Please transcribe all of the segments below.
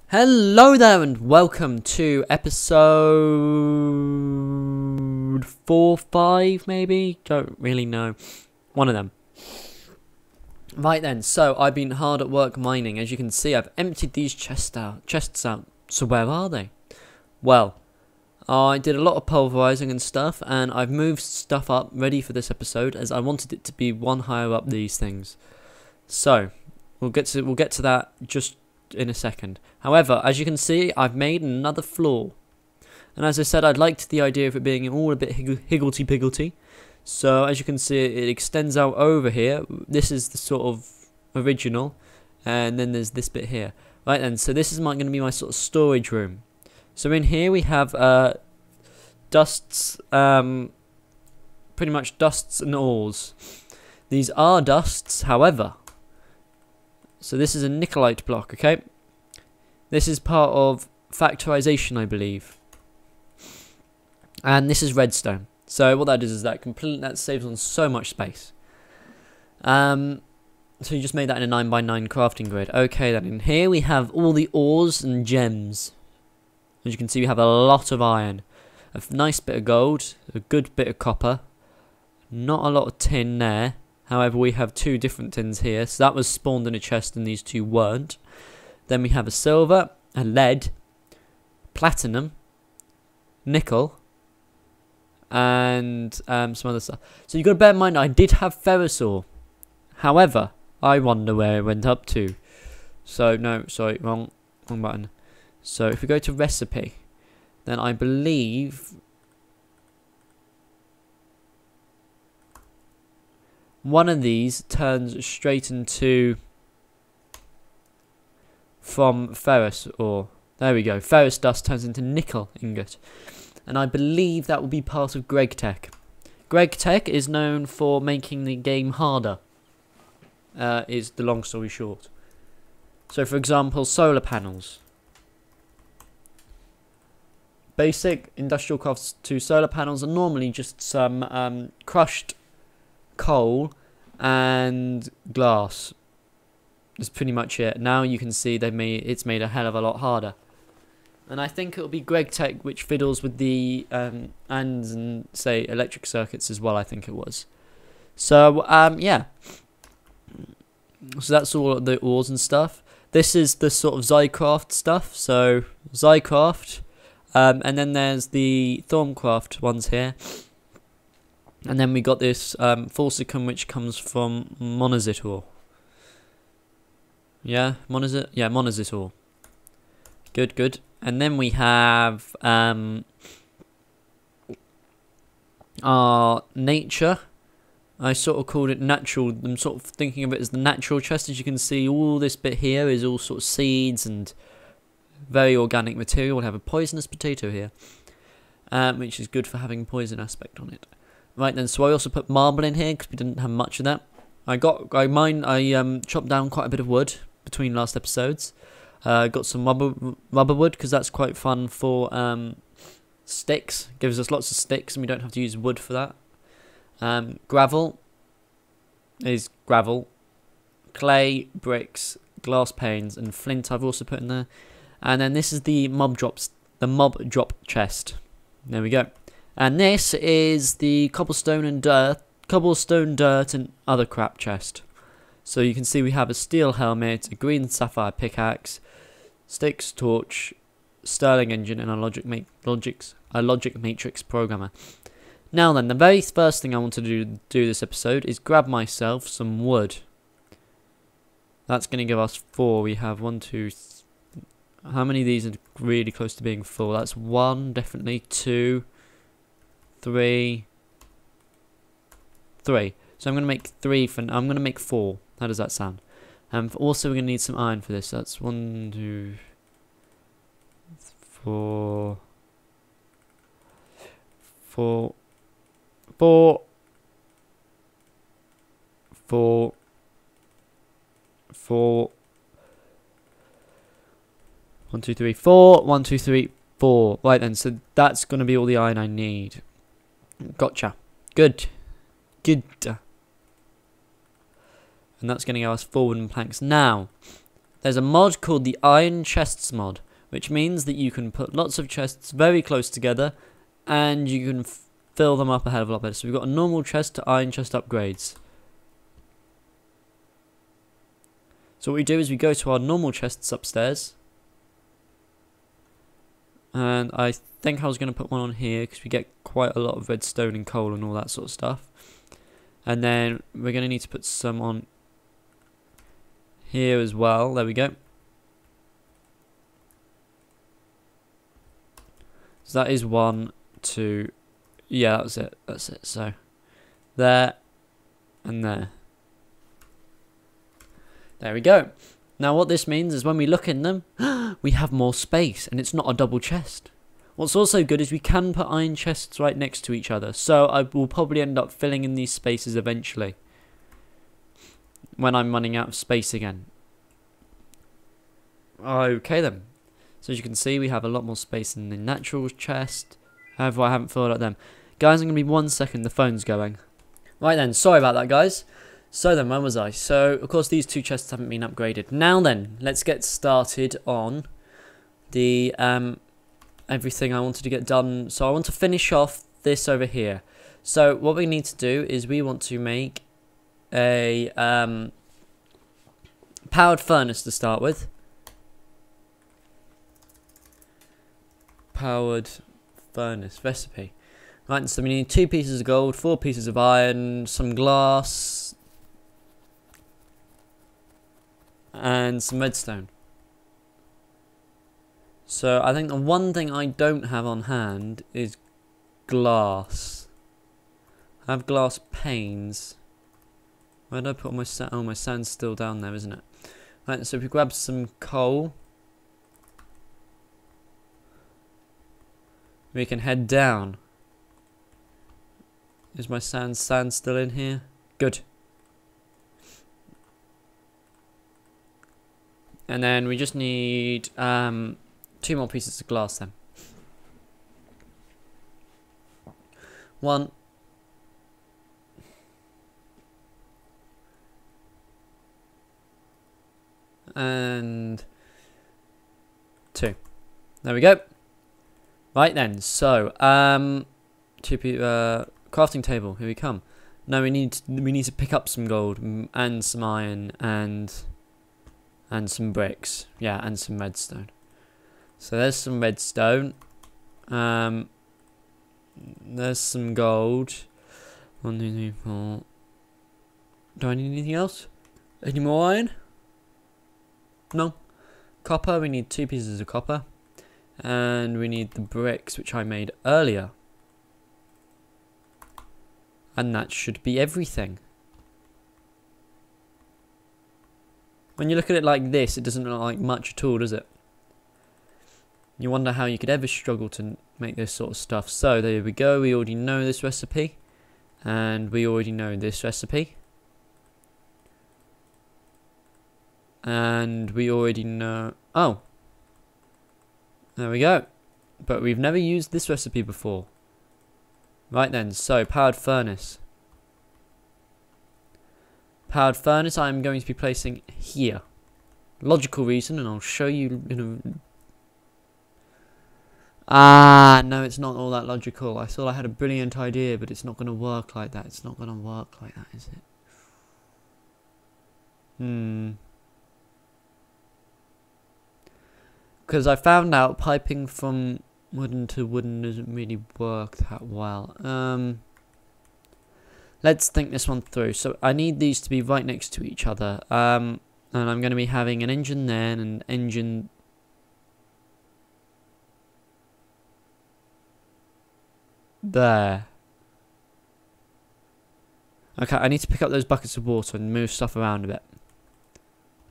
Hello there and welcome to episode 4, 5 maybe? Don't really know. One of them. Right then, so I've been hard at work mining. As you can see, I've emptied these chests out. So where are they? Well, I did a lot of pulverizing and stuff, and I've moved stuff up ready for this episode as I wanted it to be one higher up these things. So, we'll get to that just in a second. However, as you can see, I've made another floor, and as I said, I liked the idea of it being all a bit higgledy-piggledy. So as you can see, it extends out over here. This is the sort of original, and then there's this bit here. Right then, so this is going to be my sort of storage room. So in here we have dusts, pretty much dusts and ores. These are dusts, however. So this is a nickelite block, okay? This is part of factorization, I believe. And this is redstone. So what that is that saves on so much space. So you just made that in a 9x9 crafting grid. Okay then, in here we have all the ores and gems. As you can see, we have a lot of iron. A nice bit of gold, a good bit of copper. Not a lot of tin there. However, we have two different tins here. So that was spawned in a chest and these two weren't. Then we have a silver, a lead, platinum, nickel, and some other stuff. So you've got to bear in mind, I did have ferrous ore. However, I wonder where it went up to. So, no, sorry, wrong button. So if we go to recipe, then I believe one of these turns straight into from ferrous ore. There we go. Ferrous dust turns into nickel ingot. And I believe that will be part of GregTech. GregTech is known for making the game harder. Is the long story short. So for example, solar panels. Basic industrial crafts to solar panels are normally just some crushed coal and glass. That's pretty much it. Now you can see it's made a hell of a lot harder, and I think it'll be GregTech which fiddles with the and say electric circuits as well. I think it was. So yeah. So that's all the ores and stuff. This is the sort of Zycraft stuff. So Zycraft, and then there's the Thorncraft ones here. And then we got this Falsicum, which comes from monazite ore. Yeah, monazite? Yeah, monazite ore. Good, good. And then we have our nature. I sort of called it natural. I'm sort of thinking of it as the natural chest. As you can see, all this bit here is all sort of seeds and very organic material. We'll have a poisonous potato here, which is good for having poison aspect on it. Right then, so I also put marble in here because we didn't have much of that. I chopped down quite a bit of wood between last episodes. Got some rubber wood because that's quite fun for sticks. Gives us lots of sticks and we don't have to use wood for that. Gravel is gravel. Clay, bricks, glass panes, and flint I've also put in there. And then this is the mob drop chest. There we go. And this is the cobblestone, dirt and other crap chest. So you can see we have a steel helmet, a green sapphire pickaxe, sticks, torch, Stirling engine, and a logic matrix programmer. Now then, the very first thing I want to do this episode is grab myself some wood. That's going to give us 4. We have 1, 2, how many of these are really close to being full? That's 1, definitely 2. 3. So I'm going to make 3 I'm going to make 4. How does that sound? Also, we're going to need some iron for this. That's 1, 2, 4. 4. 4. 4. 4. 1, 2, 3, 4. 1, 2, 3, 4. Right then, so that's going to be all the iron I need. Gotcha. Good. And that's going to give us 4 wooden planks. Now, there's a mod called the Iron Chests mod, which means that you can put lots of chests very close together, and you can fill them up a hell of a lot better. So we've got a normal chest to iron chest upgrades. So what we do is we go to our normal chests upstairs. And I think I was going to put one on here because we get quite a lot of redstone and coal and all that sort of stuff. And then we're going to need to put some on here as well. There we go. So that is 1, 2. Yeah, that's it. That's it. So there and there. There we go. Now what this means is when we look in them, we have more space and it's not a double chest. What's also good is we can put iron chests right next to each other. So I will probably end up filling in these spaces eventually, when I'm running out of space again. Okay then. So as you can see, we have a lot more space in the natural chest. However, I haven't filled up them. Guys, I'm going to be 1 second, the phone's going. Right then, sorry about that guys. So then, where was I? So, of course, these 2 chests haven't been upgraded. Now then, let's get started on the everything I wanted to get done. So I want to finish off this over here. So what we need to do is we want to make a powered furnace to start with. Powered furnace recipe. Right, so we need 2 pieces of gold, 4 pieces of iron, some glass, and some redstone. So I think the one thing I don't have on hand is glass. I have glass panes. Where did I put my sand? Oh, my sand's still down there, isn't it? Right, so if we grab some coal, we can head down. Is my sand still in here? Good. And then we just need 2 more pieces of glass then. 1. And 2. There we go. Right then, so crafting table, here we come. Now we need to pick up some gold and some iron and some bricks. Yeah, and some redstone. So there's some redstone. There's some gold. 1, 2, 3, 4. Do I need anything else? Any more iron? No. Copper, we need 2 pieces of copper. And we need the bricks, which I made earlier. And that should be everything. When you look at it like this, it doesn't look like much at all, does it? You wonder how you could ever struggle to make this sort of stuff. So there we go, we already know this recipe. And we already know this recipe. And we already know... Oh! There we go. But we've never used this recipe before. Right then, so powered furnace. Powered furnace I'm going to be placing here. Logical reason, and I'll show you in a... Ah, no, it's not all that logical. I thought I had a brilliant idea, but it's not going to work like that. It's not going to work like that, is it? Because I found out piping from wooden to wooden doesn't really work that well. Let's think this one through. So I need these to be right next to each other. And I'm going to be having an engine there and an engine... there. Okay, I need to pick up those buckets of water and move stuff around a bit.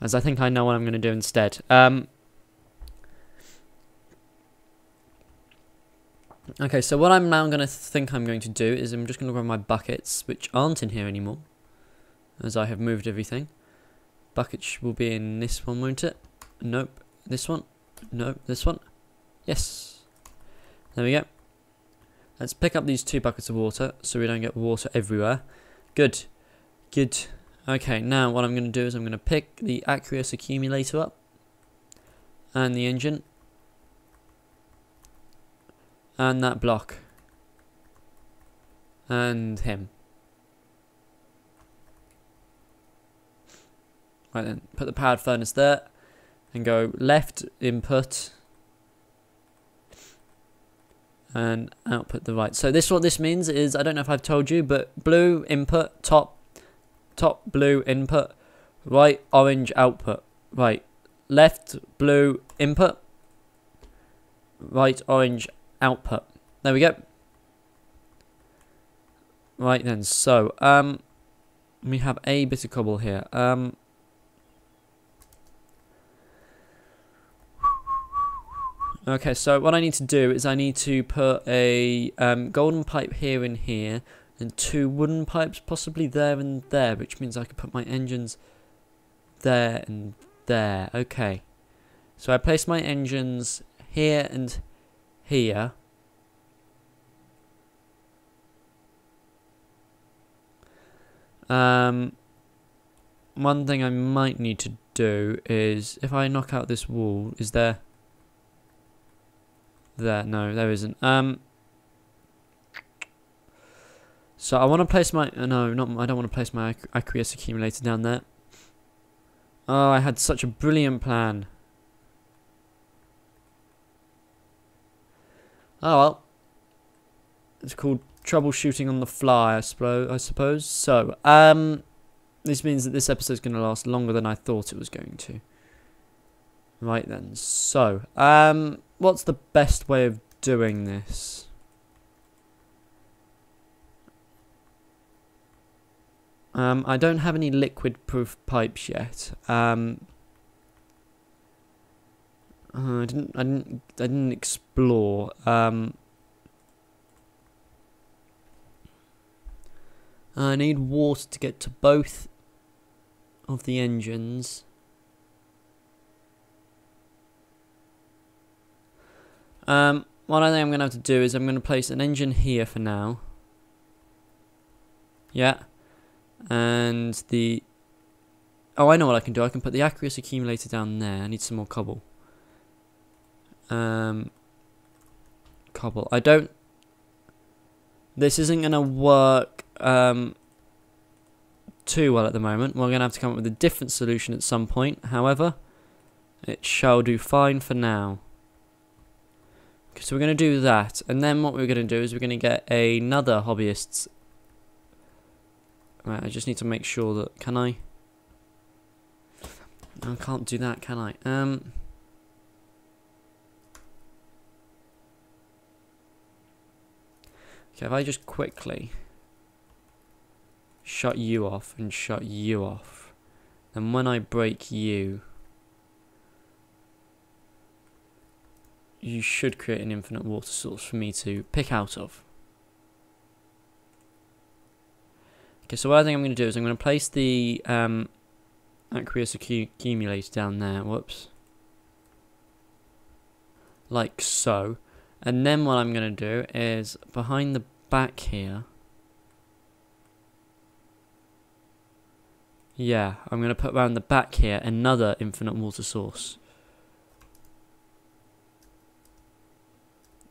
As I think I know what I'm going to do instead. Okay, so what I'm now going to do is I'm just going to grab my buckets, which aren't in here anymore, as I have moved everything. Buckets will be in this one, won't it? Nope. This one? Nope. This one? Yes. There we go. Let's pick up these 2 buckets of water, so we don't get water everywhere. Good. Good. Okay, now what I'm going to do is I'm going to pick the aqueous accumulator up and the engine and that block and him. Right then, put the powered furnace there and go left input and output the right. So what this means is, I don't know if I've told you, but blue input, top blue input, right orange output. Right, left blue input, right orange output. There we go. Right then, so we have a bit of cobble here. Okay, so what I need to do is I need to put a golden pipe here and here, and 2 wooden pipes possibly there and there, which means I could put my engines there and there. Okay, so I place my engines here and here. One thing I might need to do is, if I knock out this wall, is there... There, no, there isn't. So I want to place my... no, not. I don't want to place my aqueous accumulator down there. Oh, I had such a brilliant plan. Oh well. It's called troubleshooting on the fly, I suppose. So, this means that this episode's going to last longer than I thought it was going to. Right then, so, what's the best way of doing this? I don't have any liquid-proof pipes yet. I didn't explore. I need water to get to both of the engines. What I think I'm going to have to do is I'm going to place an engine here for now. Yeah. And the... oh, I know what I can do. I can put the aqueous accumulator down there. I need some more cobble. Cobble. I don't... this isn't going to work too well at the moment. We're going to have to come up with a different solution at some point. However, it shall do fine for now. So we're going to do that, and then what we're going to do is we're going to get another hobbyist's... right, I just need to make sure that... can I? I can't do that, can I? Okay, if I just quickly shut you off and shut you off, then when I break you, you should create an infinite water source for me to pick out of. Okay, so what I think I'm going to do is I'm going to place the aqueous accumulator down there. Whoops. Like so. And then what I'm going to do is behind the back here. Yeah, I'm going to put around the back here another infinite water source.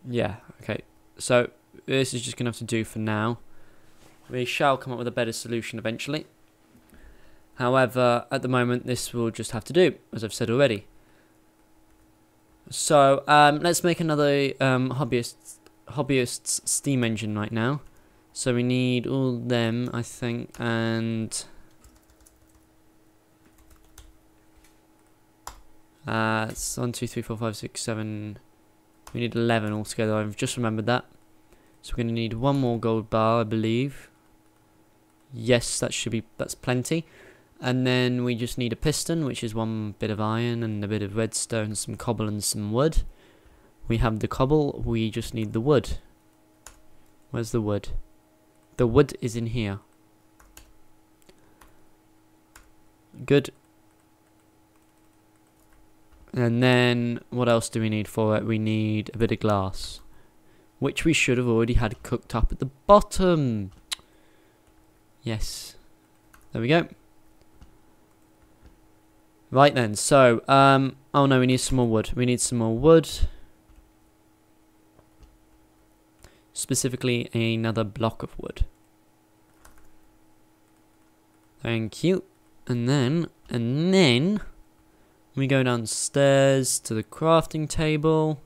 Yeah, okay. So this is just going to have to do for now. We shall come up with a better solution eventually. However, at the moment, this will just have to do, as I've said already. So, let's make another hobbyist's steam engine right now. So we need all them, I think, and... it's 1, 2, 3, 4, 5, 6, 7... we need 11 altogether, I've just remembered that. So we're going to need one more gold bar, I believe. Yes, that's plenty. And then we just need a piston, which is 1 bit of iron and a bit of redstone, some cobble and some wood. We have the cobble, we just need the wood. Where's the wood? The wood is in here. Good. And then, what else do we need for it? We need a bit of glass, which we should have already had cooked up at the bottom. Yes. There we go. Right then, so, oh no, we need some more wood. We need some more wood. Specifically, another block of wood. Thank you. And then, we go downstairs to the crafting table.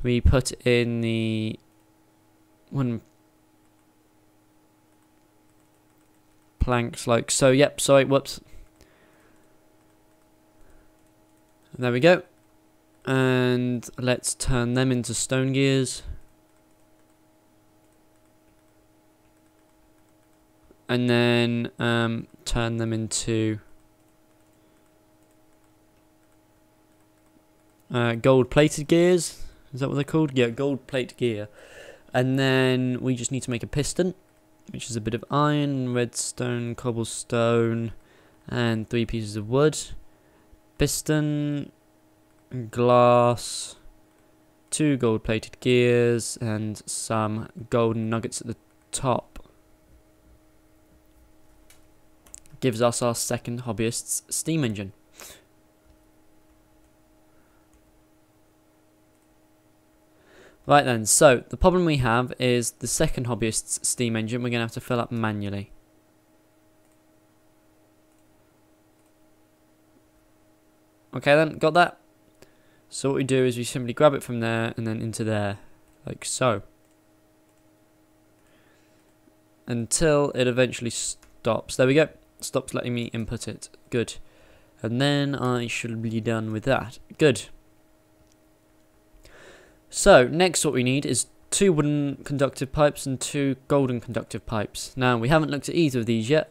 We put in the wooden planks like so. Yep, sorry, whoops. There we go. And let's turn them into stone gears. And then turn them into gold-plated gears. Is that what they're called? Yeah, gold-plate gear. And then we just need to make a piston, which is a bit of iron, redstone, cobblestone, and 3 pieces of wood. Piston, glass, 2 gold-plated gears, and some golden nuggets at the top. Gives us our second hobbyist's steam engine. Right then, so the problem we have is the second hobbyist's steam engine we're going to have to fill up manually. Okay then, got that? So what we do is we simply grab it from there and then into there, like so. Until it eventually stops. There we go. Stops letting me input it. Good. And then I should be done with that. Good. So, next what we need is 2 wooden conductive pipes and 2 golden conductive pipes. Now, we haven't looked at either of these yet.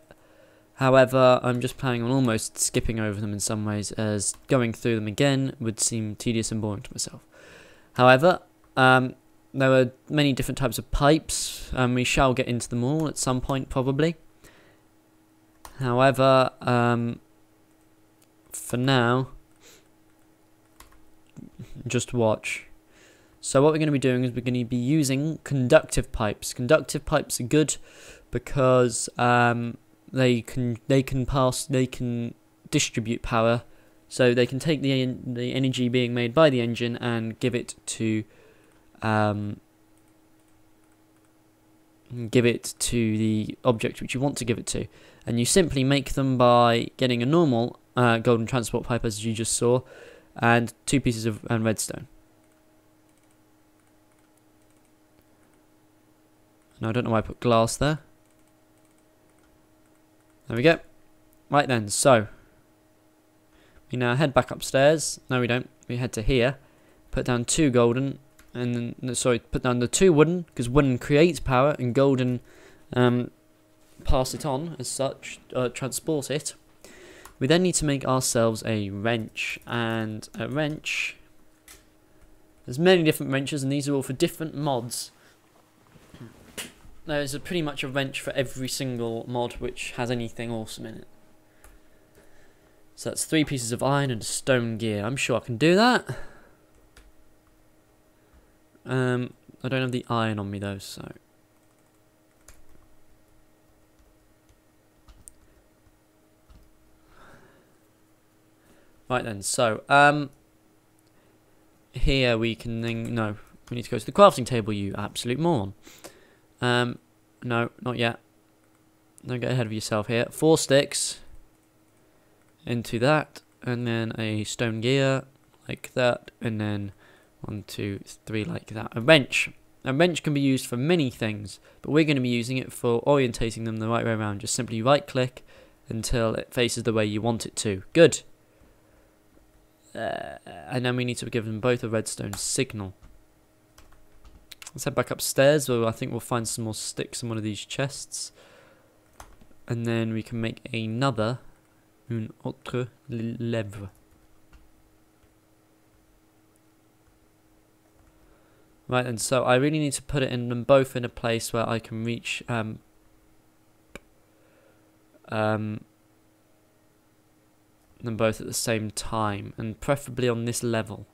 However, I'm just planning on almost skipping over them in some ways, as going through them again would seem tedious and boring to myself. However, there are many different types of pipes, and we shall get into them all at some point probably. However, for now, just watch. So what we're going to be doing is we're going to be using conductive pipes. Conductive pipes are good because they can distribute power, so they can take the energy being made by the engine and give it to the object which you want to give it to. And you simply make them by getting a normal golden transport pipe, as you just saw, and 2 pieces of redstone. Now, I don't know why I put glass there. There we go. Right then, so we now head back upstairs. No, we don't. We head to here, put down 2 golden, and then, sorry, put down the 2 wooden, because wooden creates power, and golden pass it on as such, transport it. We then need to make ourselves a wrench, and a wrench, there's many different wrenches, and these are all for different mods. There's pretty much a wrench for every single mod which has anything awesome in it. So that's 3 pieces of iron and a stone gear. I'm sure I can do that. I don't have the iron on me though, so right then, so here we can then, no, we need to go to the crafting table, you absolute moron. No, not yet. Don't get ahead of yourself here. 4 sticks into that, and then a stone gear like that, and then 1, 2, 3 like that. A wrench. A wrench can be used for many things, but we're going to be using it for orientating them the right way around. Just simply right click until it faces the way you want it to. Good. And then we need to give them both a redstone signal. Let's head back upstairs, where I think we'll find some more sticks in one of these chests. And then we can make another, une autre lèvre. Right, and so I really need to put it in them both in a place where I can reach them both at the same time, and preferably on this level.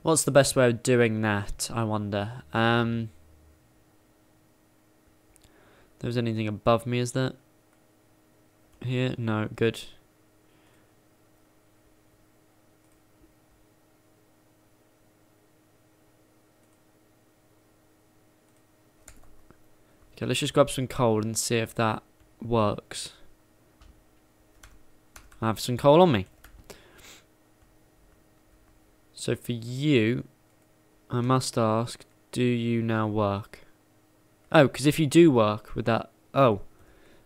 What's the best way of doing that, I wonder? There's there's anything above me, is there? Here? No, good. Okay, let's just grab some coal and see if that works. I have some coal on me. So for you, I must ask, do you now work? Oh, because if you do work with that... Oh,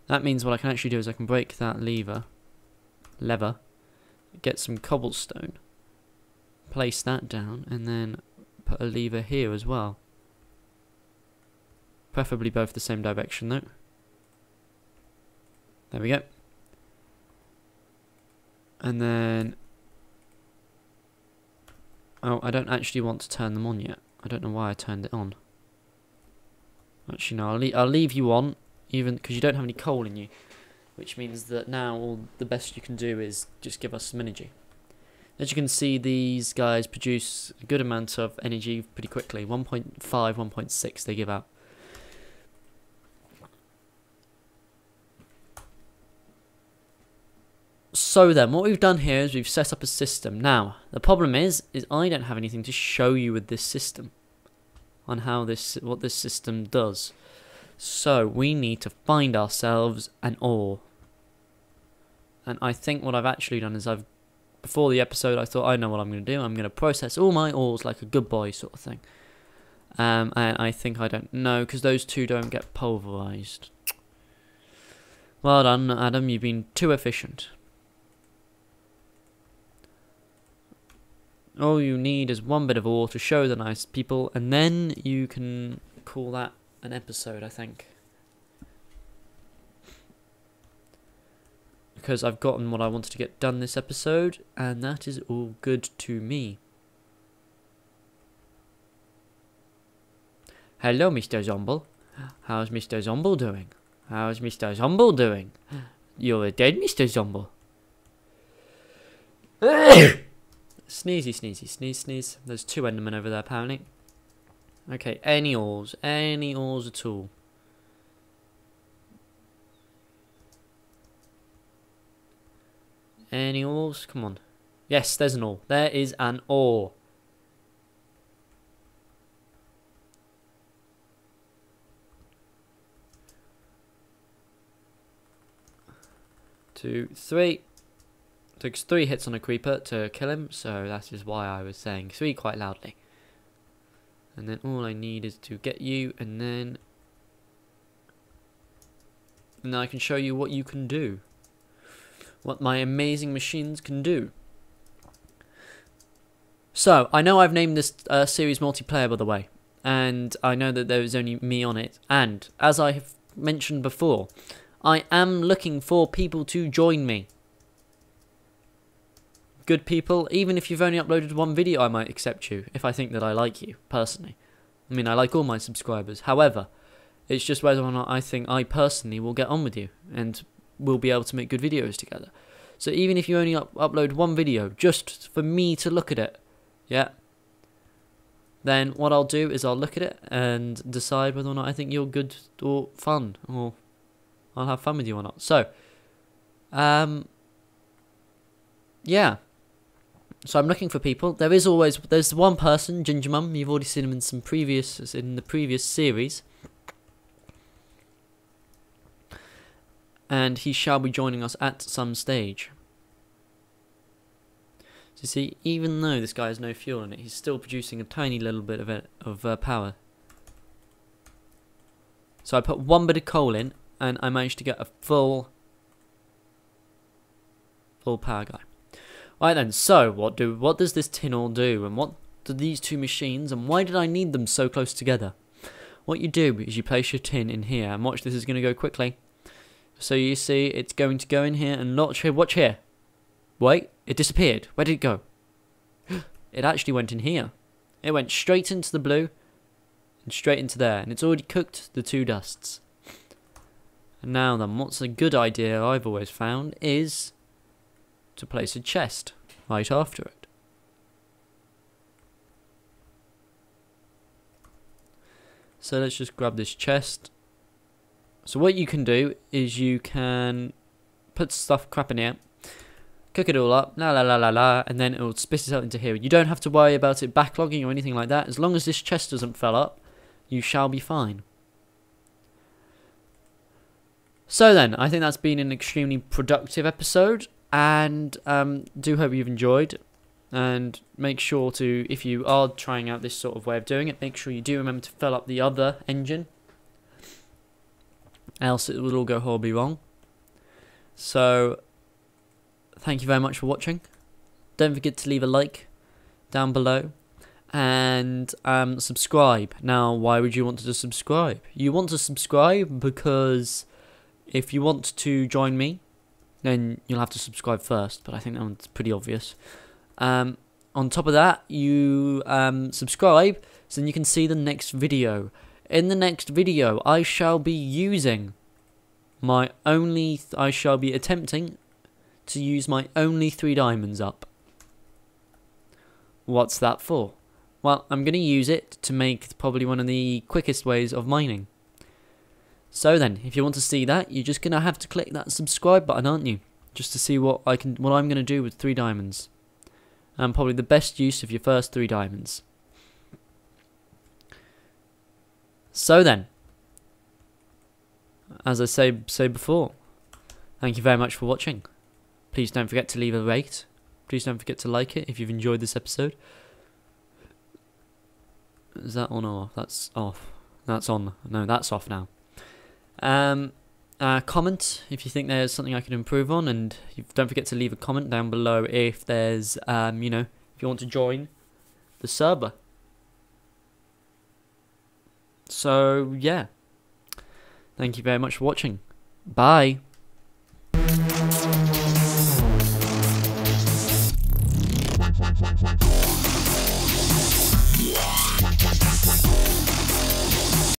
that means what I can actually do is I can break that lever, get some cobblestone, place that down, and then put a lever here as well. Preferably both the same direction though. There we go. And then... Oh, I don't actually want to turn them on yet. I don't know why I turned it on. Actually, no, I'll leave you on, even because you don't have any coal in you. Which means that now all the best you can do is just give us some energy. As you can see, these guys produce a good amount of energy pretty quickly. 1.5, 1.6 they give out. So then, what we've done here is we've set up a system. Now, the problem is I don't have anything to show you with this system on how what this system does. So we need to find ourselves an ore. And I think what I've actually done is before the episode, I thought I know what I'm going to do. I'm going to process all my ores like a good boy sort of thing. And I think I don't know because those two don't get pulverized. Well done, Adam. You've been too efficient. All you need is one bit of ore to show the nice people, and then you can call that an episode, I think. Because I've gotten what I wanted to get done this episode, and that is all good to me. Hello, Mr. Zomble. How's Mr. Zomble doing? How's Mr. Zomble doing? You're dead, Mr. Zomble. Sneezy, sneezy, sneeze, sneeze. There's two Endermen over there, apparently. Okay, any ores at all. Any ores? Come on. Yes, there's an ore. There is an ore. Two, three. Took 3 hits on a creeper to kill him, so that is why I was saying 3 quite loudly. And then all I need is to get you, and then I can show you what you can do. What my amazing machines can do. So, I know I've named this series multiplayer, by the way, and I know that there is only me on it, and as I have mentioned before, I am looking for people to join me. Good people, even if you've only uploaded 1 video, I might accept you, if I think that I like you, personally. I mean, I like all my subscribers. However, it's just whether or not I think I personally will get on with you, and we'll be able to make good videos together. So even if you only upload 1 video, just for me to look at it, yeah, then what I'll do is I'll look at it and decide whether or not I think you're good or fun, or I'll have fun with you or not. So, yeah. So I'm looking for people. There's one person, Ginger Mum. You've already seen him in the previous series, and he shall be joining us at some stage. So you see, even though this guy has no fuel in it, he's still producing a tiny little bit of power. So I put 1 bit of coal in, and I managed to get a full power guy. Right then, so what does this tin all do, and what do these 2 machines, and why did I need them so close together? What you do is you place your tin in here, and watch, this is going to go quickly. So you see, it's going to go in here, and watch here. Wait, it disappeared. Where did it go? It actually went in here. It went straight into the blue, and straight into there, and it's already cooked the 2 dusts. And now then, what's a good idea I've always found is to place a chest right after it. So let's just grab this chest, So what you can do is you can put crap in here, cook it all up, la la la la la, and then it will spit it out into here. You don't have to worry about it backlogging or anything like that. As long as this chest doesn't fill up, you shall be fine. So then, I think that's been an extremely productive episode, and do hope you've enjoyed. And make sure to, if you are trying out this sort of way of doing it, make sure you do remember to fill up the other engine, else it will all go horribly wrong. So, thank you very much for watching. Don't forget to leave a like down below, and subscribe. Now, why would you want to subscribe? You want to subscribe because if you want to join me, then you'll have to subscribe first, but I think that one's pretty obvious. On top of that, you subscribe so then you can see the next video. In the next video, I shall be using I shall be attempting to use my only 3 diamonds up. What's that for? Well, I'm going to use it to make probably one of the quickest ways of mining. So then, if you want to see that, you're just going to have to click that subscribe button, aren't you? Just to see what I'm going to do with 3 diamonds. And probably the best use of your first 3 diamonds. So then, as I say before, thank you very much for watching. Please don't forget to leave a rate. Please don't forget to like it if you've enjoyed this episode. Is that on or off? That's off. That's on. No, that's off now. Comment if you think there's something I can improve on, and don't forget to leave a comment down below if there's, if you want to join the server. So, yeah. Thank you very much for watching. Bye.